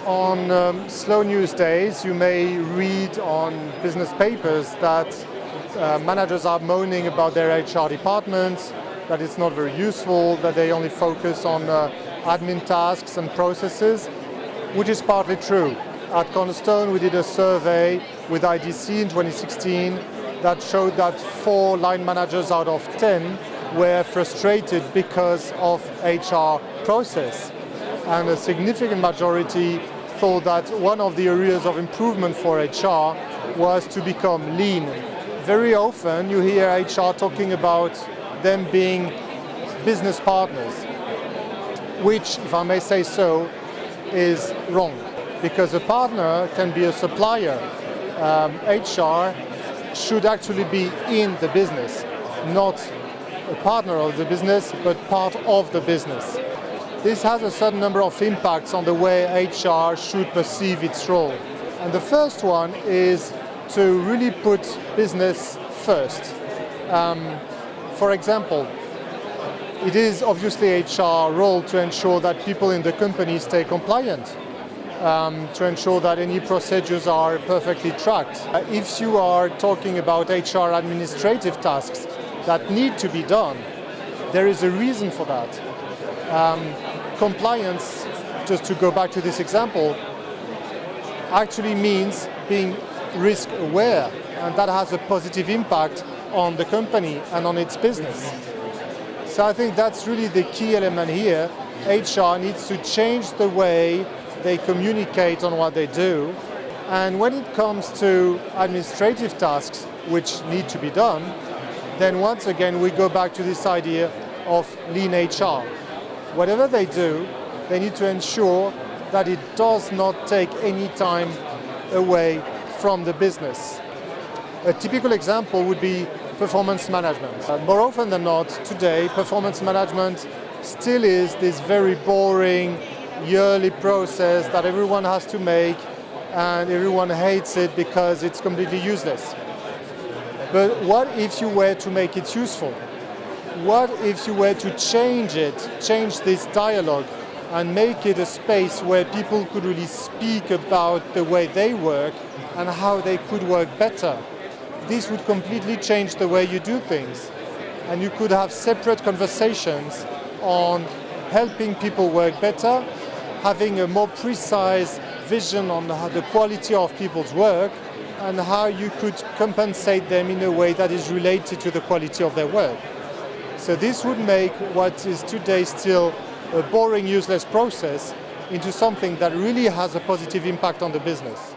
On slow news days, you may read on business papers that managers are moaning about their HR departments, that it's not very useful, that they only focus on admin tasks and processes, which is partly true. At Cornerstone, we did a survey with IDC in 2016 that showed that 4 line managers out of 10 were frustrated because of HR process. And a significant majority thought that one of the areas of improvement for HR was to become lean. Very often you hear HR talking about them being business partners, which, if I may say so, is wrong. Because a partner can be a supplier. HR should actually be in the business, not a partner of the business, but part of the business. This has a certain number of impacts on the way HR should perceive its role. And the first one is to really put business first. For example, it is obviously HR role to ensure that people in the company stay compliant, to ensure that any procedures are perfectly tracked. If you are talking about HR administrative tasks that need to be done, there is a reason for that. Compliance, just to go back to this example, actually means being risk aware, and that has a positive impact on the company and on its business. So I think that's really the key element here. HR needs to change the way they communicate on what they do. And when it comes to administrative tasks which need to be done, then once again we go back to this idea of lean HR. Whatever they do, they need to ensure that it does not take any time away from the business. A typical example would be performance management. More often than not, today, performance management still is this very boring yearly process that everyone has to make, and everyone hates it because it's completely useless. But what if you were to make it useful? What if you were to change this dialogue, and make it a space where people could really speak about the way they work and how they could work better? This would completely change the way you do things. And you could have separate conversations on helping people work better, having a more precise vision on the quality of people's work, and how you could compensate them in a way that is related to the quality of their work. So this would make what is today still a boring, useless process into something that really has a positive impact on the business.